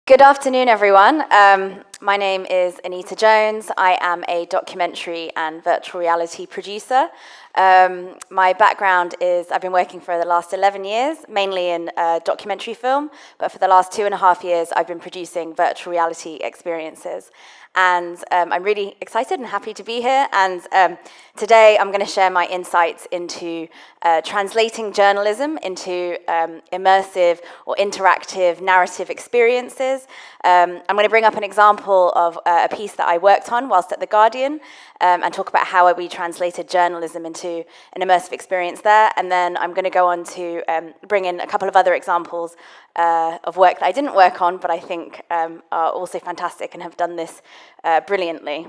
Good afternoon, everyone. My name is Anetta Jones. I am a documentary and virtual reality producer. My background is I've been working for the last 11 years, mainly in documentary film, but for the last 2.5 years, I've been producing virtual reality experiences. And I'm really excited and happy to be here. And today I'm going to share my insights into translating journalism into immersive or interactive narrative experiences. I'm going to bring up an example of a piece that I worked on whilst at The Guardian and talk about how we translated journalism into an immersive experience there. And then I'm going to go on to bring in a couple of other examples of work that I didn't work on, but I think are also fantastic and have done this brilliantly.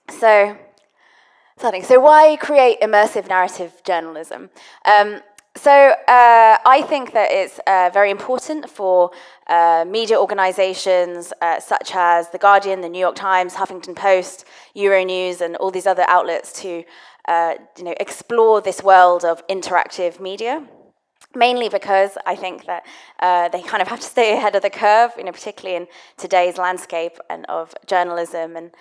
So why create immersive narrative journalism? I think that it's very important for media organizations such as The Guardian, The New York Times, Huffington Post, Euronews, and all these other outlets to explore this world of interactive media. Mainly because I think that they kind of have to stay ahead of the curve, particularly in today's landscape and of journalism and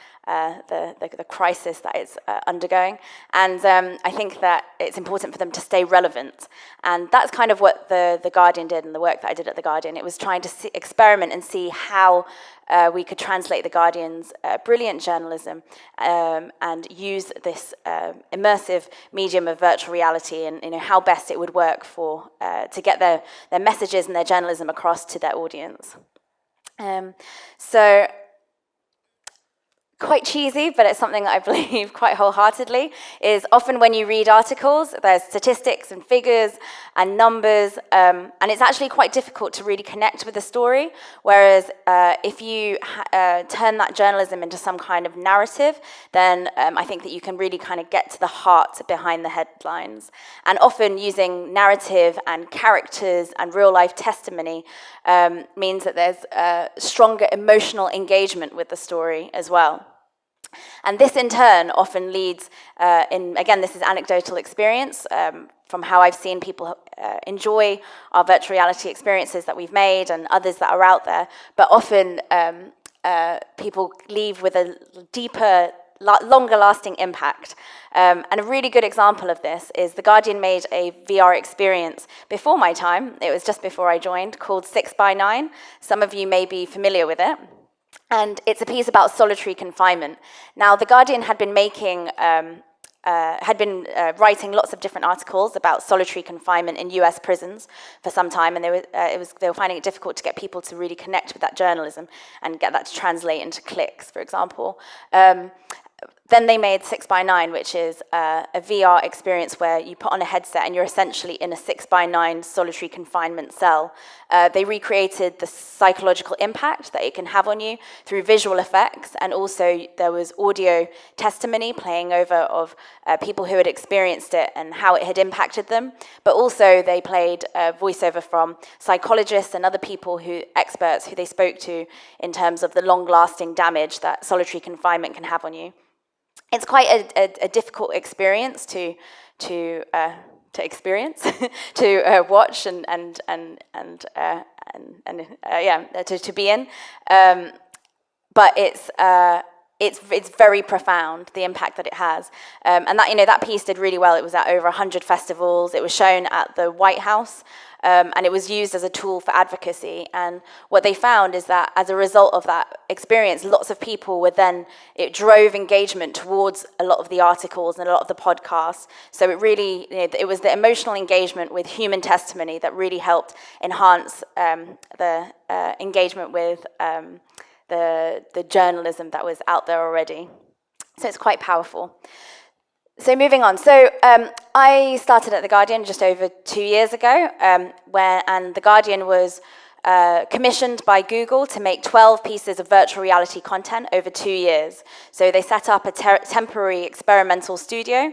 the crisis that it's undergoing. And I think that it's important for them to stay relevant. And that's kind of what the Guardian did and the work that I did at The Guardian. It was trying to experiment and see how we could translate The Guardian's brilliant journalism and use this immersive medium of virtual reality and how best it would work for to get their messages and their journalism across to their audience. Quite cheesy, but it's something that I believe quite wholeheartedly, is often when you read articles, there's statistics and figures and numbers, and it's actually quite difficult to really connect with the story, whereas if you turn that journalism into some kind of narrative, then I think that you can really kind of get to the heart behind the headlines. And often using narrative and characters and real-life testimony means that there's stronger emotional engagement with the story as well. And this in turn often leads again, this is anecdotal experience from how I've seen people enjoy our virtual reality experiences that we've made and others that are out there, but often people leave with a deeper, longer lasting impact. And a really good example of this is The Guardian made a VR experience before my time. It was just before I joined, called 6x9. Some of you may be familiar with it. And it's a piece about solitary confinement. Now, The Guardian had been writing lots of different articles about solitary confinement in US prisons for some time, and they were finding it difficult to get people to really connect with that journalism and get that to translate into clicks, for example. Then they made 6x9, which is a VR experience where you put on a headset and you're essentially in a 6x9 solitary confinement cell. They recreated the psychological impact that it can have on you through visual effects, and also there was audio testimony playing over of people who had experienced it and how it had impacted them. But also they played voiceover from psychologists and other people experts who they spoke to in terms of the long-lasting damage that solitary confinement can have on you. It's quite a difficult experience to experience, to watch and to be in, but it's very profound, the impact that it has, and that piece did really well. It was at over 100 festivals. It was shown at the White House. And it was used as a tool for advocacy. And what they found is that as a result of that experience, lots of people it drove engagement towards a lot of the articles and a lot of the podcasts. So it really, it was the emotional engagement with human testimony that really helped enhance the engagement with the journalism that was out there already. So it's quite powerful. So moving on. So I started at The Guardian just over 2 years ago, and The Guardian was commissioned by Google to make 12 pieces of virtual reality content over 2 years. So they set up a temporary experimental studio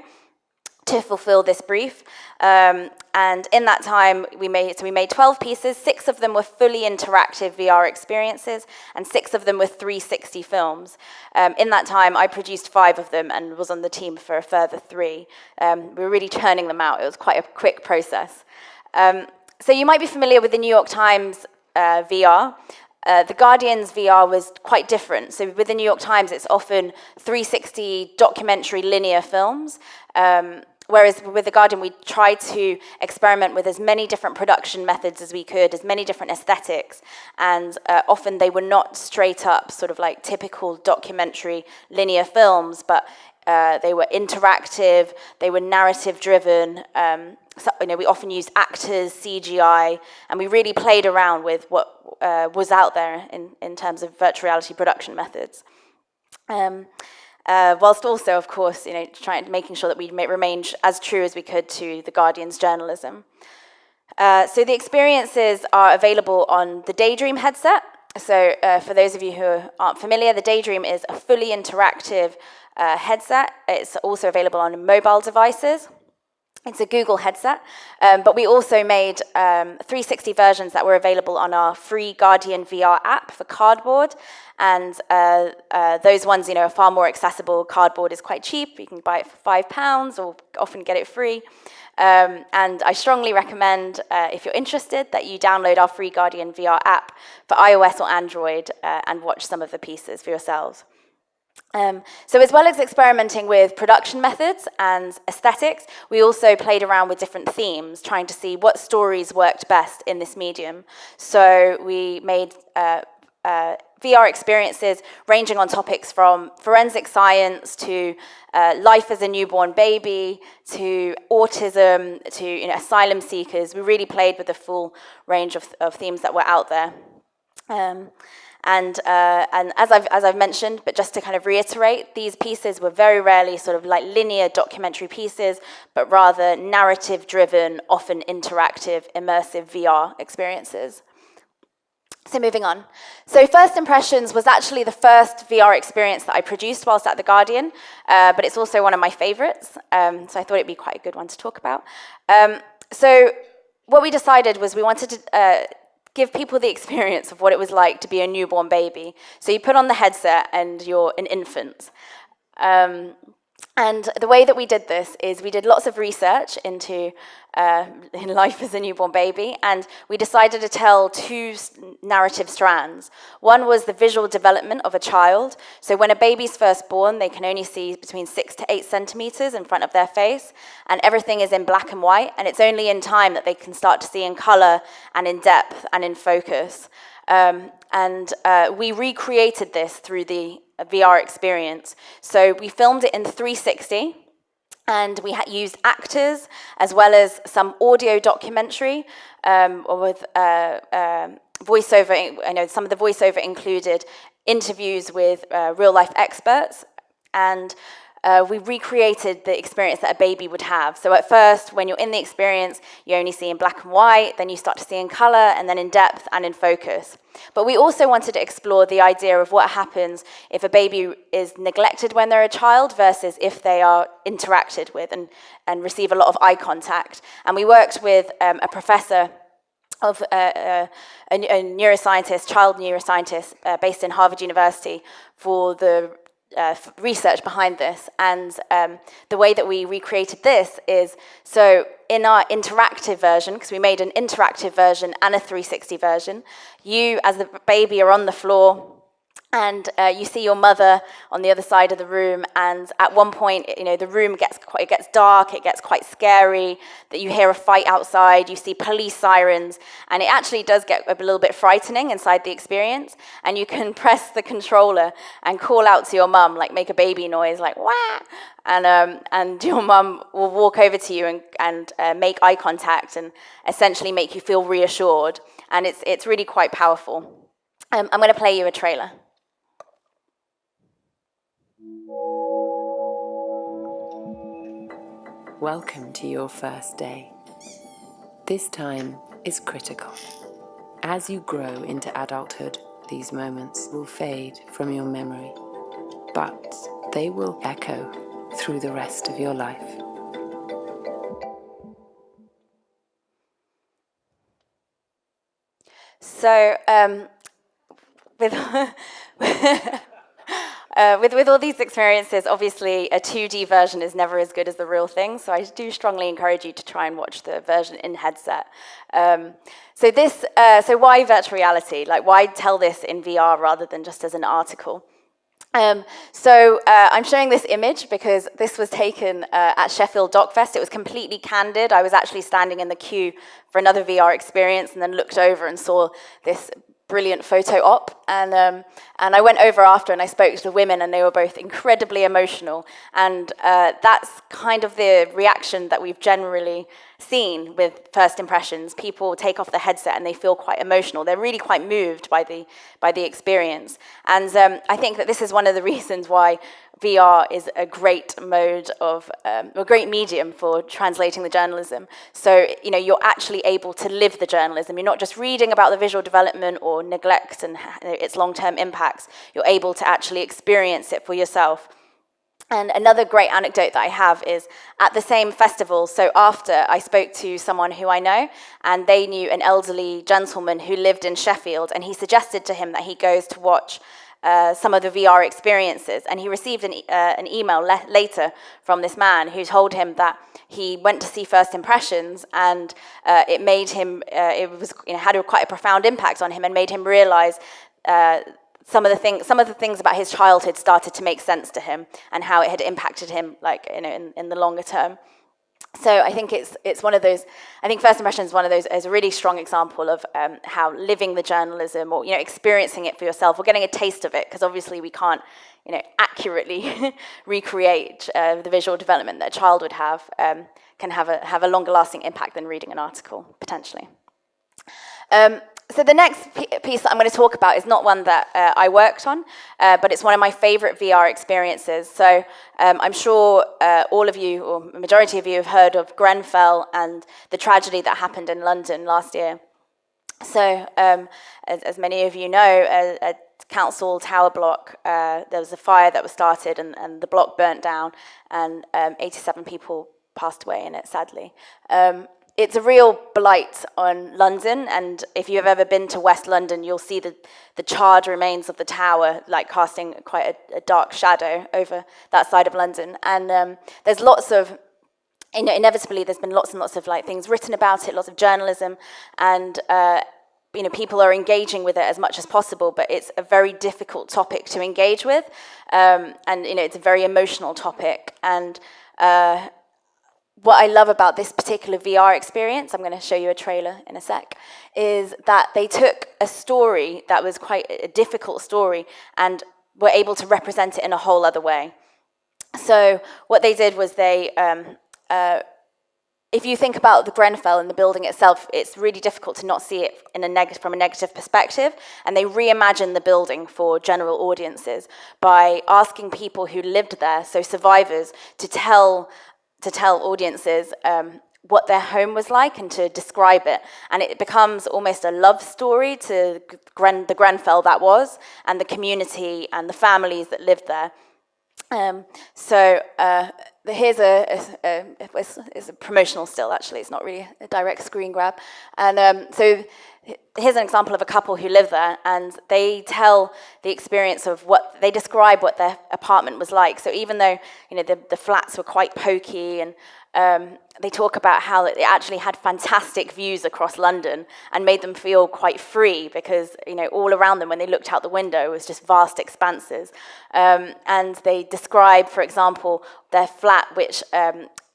to fulfill this brief. And in that time, we made 12 pieces. 6 of them were fully interactive VR experiences, and 6 of them were 360 films. In that time, I produced 5 of them and was on the team for a further 3. We were really churning them out. It was quite a quick process. So you might be familiar with the New York Times VR. The Guardian's VR was quite different. So with the New York Times, it's often 360 documentary linear films, whereas with The Guardian, we tried to experiment with as many different production methods as we could, as many different aesthetics, and often they were not straight up sort of like typical documentary linear films, but they were interactive, they were narrative driven. So, we often used actors, CGI, and we really played around with what was out there in terms of virtual reality production methods. Whilst also, of course, making sure that we remain as true as we could to The Guardian's journalism. So the experiences are available on the Daydream headset. So for those of you who aren't familiar, the Daydream is a fully interactive headset. It's also available on mobile devices. It's a Google headset, but we also made 360 versions that were available on our free Guardian VR app for Cardboard, and those ones, are far more accessible. Cardboard is quite cheap; you can buy it for £5 or often get it free. And I strongly recommend, if you're interested, that you download our free Guardian VR app for iOS or Android and watch some of the pieces for yourselves. So as well as experimenting with production methods and aesthetics, we also played around with different themes, trying to see what stories worked best in this medium. So we made VR experiences ranging on topics from forensic science to life as a newborn baby to autism to asylum seekers. We really played with the full range of themes that were out there. And as I've mentioned, but just to kind of reiterate, these pieces were very rarely sort of like linear documentary pieces, but rather narrative-driven, often interactive, immersive VR experiences. So moving on. So First Impressions was actually the first VR experience that I produced whilst at The Guardian, but it's also one of my favorites, so I thought it'd be quite a good one to talk about. So what we decided was we wanted to give people the experience of what it was like to be a newborn baby. So you put on the headset and you're an infant. And the way that we did this is we did lots of research into in life as a newborn baby, and we decided to tell two narrative strands. One was the visual development of a child. So when a baby's first born, they can only see between 6 to 8 centimeters in front of their face, and everything is in black and white, and it's only in time that they can start to see in color and in depth and in focus. We recreated this through the VR experience. So we filmed it in 360, and we used actors as well as some audio documentary with voiceover. I know some of the voiceover included interviews with real-life experts, and we recreated the experience that a baby would have. So at first, when you're in the experience, you only see in black and white, then you start to see in color, and then in depth and in focus. But we also wanted to explore the idea of what happens if a baby is neglected when they're a child versus if they are interacted with and receive a lot of eye contact. And we worked with a professor of a neuroscientist, child neuroscientist, based in Harvard University for the research behind this. And the way that we recreated this is, so in our interactive version, because we made an interactive version and a 360 version, you as the baby are on the floor, and you see your mother on the other side of the room, and at one point, the room gets dark, it gets quite scary, that you hear a fight outside, you see police sirens, and it actually does get a little bit frightening inside the experience, and you can press the controller and call out to your mum, like make a baby noise, like wah, and your mum will walk over to you and make eye contact and essentially make you feel reassured, and it's really quite powerful. I'm going to play you a trailer. Welcome to your first day. This time is critical. As you grow into adulthood, these moments will fade from your memory, but they will echo through the rest of your life. So, with all these experiences, obviously a 2D version is never as good as the real thing, so I do strongly encourage you to try and watch the version in headset. So why virtual reality? Like, why tell this in VR rather than just as an article? I'm showing this image because this was taken at Sheffield Dockfest. It was completely candid. I was actually standing in the queue for another VR experience and then looked over and saw this brilliant photo op, and I went over after and I spoke to the women, and they were both incredibly emotional, and that's kind of the reaction that we've generally seen with first impressions. People take off the headset and they feel quite emotional. They're really quite moved by the experience, and I think that this is one of the reasons why VR is a great mode of, a great medium for translating the journalism. So, you're actually able to live the journalism. You're not just reading about the visual development or neglect and its long-term impacts. You're able to actually experience it for yourself. And another great anecdote that I have is at the same festival, so after I spoke to someone who I know, and they knew an elderly gentleman who lived in Sheffield, and he suggested to him that he goes to watch some of the VR experiences, and he received an email later from this man who told him that he went to see First Impressions, and it made him, had quite a profound impact on him, and made him realize some of the things about his childhood started to make sense to him, and how it had impacted him, in the longer term. So I think it's one of those. I think First Impressions is one of those, as a really strong example of how living the journalism, or experiencing it for yourself, or getting a taste of it, because obviously we can't accurately recreate the visual development that a child would have, can have a longer lasting impact than reading an article potentially. So the next piece that I'm going to talk about is not one that I worked on, but it's one of my favorite VR experiences. So I'm sure all of you, or the majority of you, have heard of Grenfell and the tragedy that happened in London last year. So as many of you know, a council tower block, there was a fire that was started, and the block burnt down, and 87 people passed away in it, sadly. It's a real blight on London, and if you've ever been to West London, you'll see the charred remains of the tower, casting quite a dark shadow over that side of London. And there's lots of, inevitably, there's been lots and lots of things written about it, lots of journalism, and people are engaging with it as much as possible, but it's a very difficult topic to engage with, and it's a very emotional topic. And what I love about this particular VR experience, I'm going to show you a trailer in a sec, is that they took a story that was quite a difficult story and were able to represent it in a whole other way. So what they did was if you think about the Grenfell and the building itself, it's really difficult to not see it from a negative perspective, and they reimagined the building for general audiences by asking people who lived there, so survivors, to tell audiences what their home was like and to describe it. And it becomes almost a love story to the Grenfell that was, and the community and the families that lived there. Here's it's a promotional still, actually. It's not really a direct screen grab. And so here's an example of a couple who live there, and they tell the experience of they describe what their apartment was like. So even though the flats were quite pokey, and they talk about how it actually had fantastic views across London and made them feel quite free, because all around them when they looked out the window was just vast expanses. And they describe, for example, their flat, which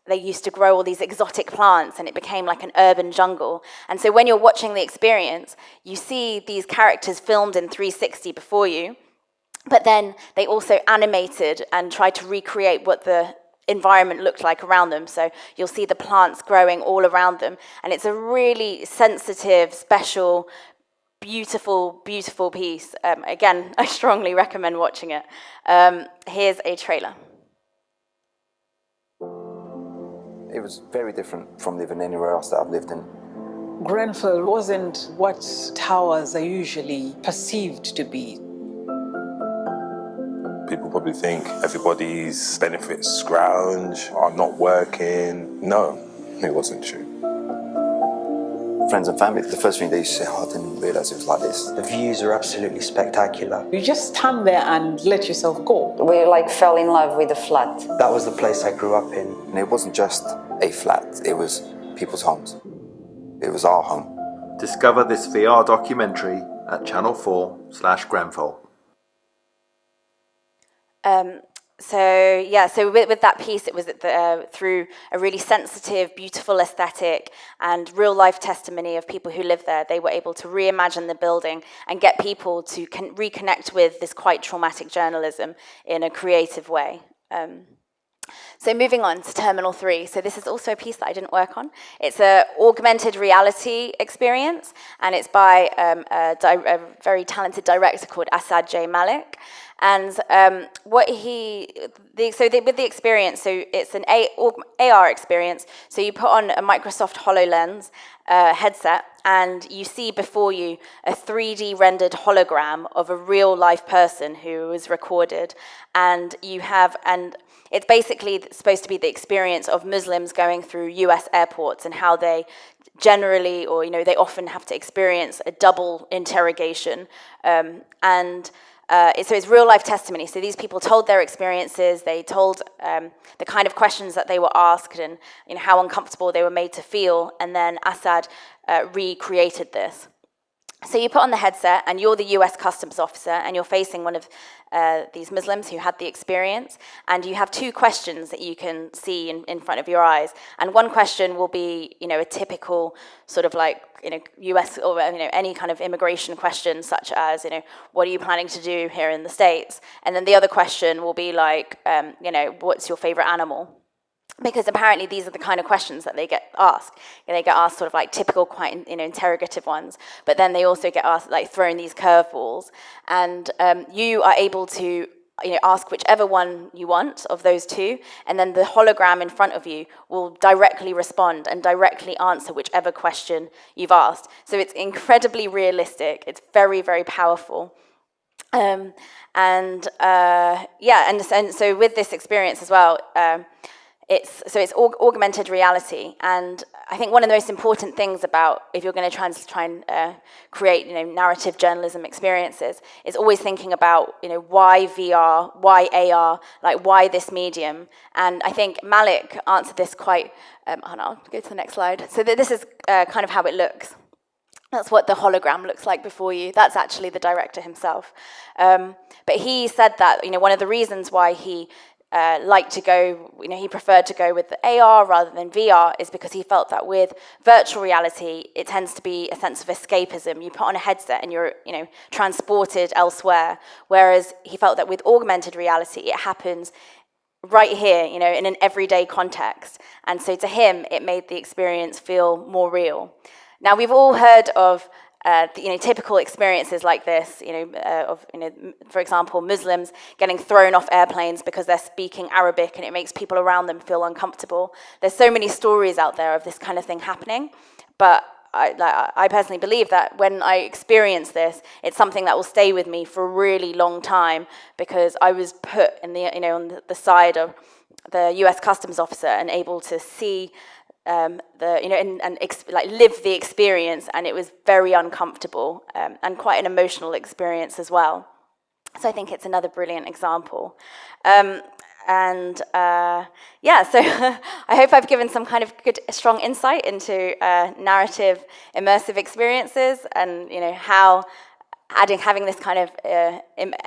they used to grow all these exotic plants, and it became like an urban jungle. And so when you're watching the experience, you see these characters filmed in 360 before you, but then they also animated and tried to recreate what the environment looked like around them. So you'll see the plants growing all around them, and it's a really sensitive, special, beautiful, beautiful piece. Again, I strongly recommend watching it. Here's a trailer. It was very different from living anywhere else that I've lived in. Grenfell wasn't what towers are usually perceived to be. People probably think everybody's benefits scrounge, are not working. No, it wasn't true. friends and family, the first thing they used to say, oh, I didn't realise it was like this. The views are absolutely spectacular. You just stand there and let yourself go. We like fell in love with the flat. That was the place I grew up in. And it wasn't just a flat, it was people's homes. It was our home. Discover this VR documentary at Channel 4/Grenfell. So with that piece, it was through a really sensitive, beautiful aesthetic and real life testimony of people who live there. They were able to reimagine the building and get people to reconnect with this quite traumatic journalism in a creative way. So moving on to Terminal 3. So this is also a piece that I didn't work on. It's an augmented reality experience, and it's by a very talented director called Asad J. Malik. And with the experience, so it's an AR experience. So you put on a Microsoft HoloLens headset, and you see before you a 3D rendered hologram of a real life person who was recorded, and it's basically supposed to be the experience of Muslims going through US airports and how they generally, or they often have to experience a double interrogation. So it's real life testimony. So these people told their experiences, they told the kind of questions that they were asked and how uncomfortable they were made to feel, and then Assad recreated this. So you put on the headset and you're the US Customs officer and you're facing one of these Muslims who had the experience, and you have two questions that you can see in front of your eyes. And one question will be, a typical sort of like, US or any kind of immigration question, such as, what are you planning to do here in the States? And then the other question will be like, what's your favorite animal? Because apparently these are the kind of questions that they get asked. They get asked sort of like typical, quite interrogative ones, but then they also get asked, like, thrown these curveballs, and you are able to ask whichever one you want of those two, and then the hologram in front of you will directly respond and directly answer whichever question you've asked. So it's incredibly realistic. It's very, very powerful. And so with this experience as well, it's augmented reality, and I think one of the most important things about if you're going to try and create narrative journalism experiences is always thinking about why VR, why AR, like why this medium. And I think Malik answered this quite. I'll go to the next slide. So this is kind of how it looks. That's what the hologram looks like before you. That's actually the director himself. But he said that one of the reasons why he he preferred to go with the AR rather than VR is because he felt that with virtual reality, it tends to be a sense of escapism. You put on a headset and you're, transported elsewhere. Whereas he felt that with augmented reality, it happens right here, in an everyday context. And so to him, it made the experience feel more real. Now, we've all heard of typical experiences like this, for example, Muslims getting thrown off airplanes because they're speaking Arabic and it makes people around them feel uncomfortable. There's so many stories out there of this kind of thing happening, but I personally believe that when I experience this, it's something that will stay with me for a really long time, because I was put in on the side of the US Customs officer and able to see live the experience, and it was very uncomfortable and quite an emotional experience as well. So I think it's another brilliant example. So I hope I've given some kind of good, strong insight into narrative, immersive experiences, and how having this kind of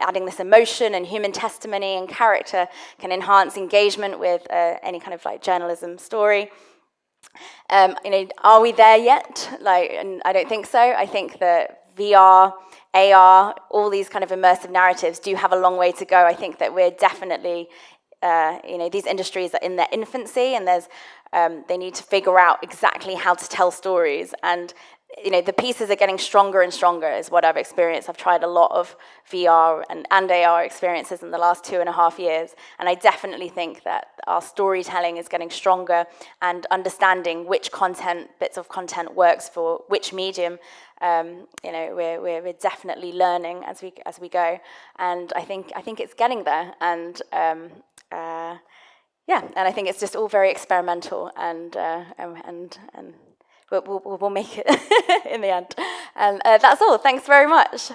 adding this emotion and human testimony and character can enhance engagement with any kind of like journalism story. Are we there yet? And I don't think so. I think that VR, AR, all these kind of immersive narratives do have a long way to go. I think that we're definitely, these industries are in their infancy, and they need to figure out exactly how to tell stories. And the pieces are getting stronger and stronger is what I've experienced. I've tried a lot of VR and AR experiences in the last 2.5 years, and I definitely think that our storytelling is getting stronger, and understanding which bits of content works for which medium. We're definitely learning as we go, and I think it's getting there. And and I think it's just all very experimental and we'll make it in the end. And that's all. Thanks very much.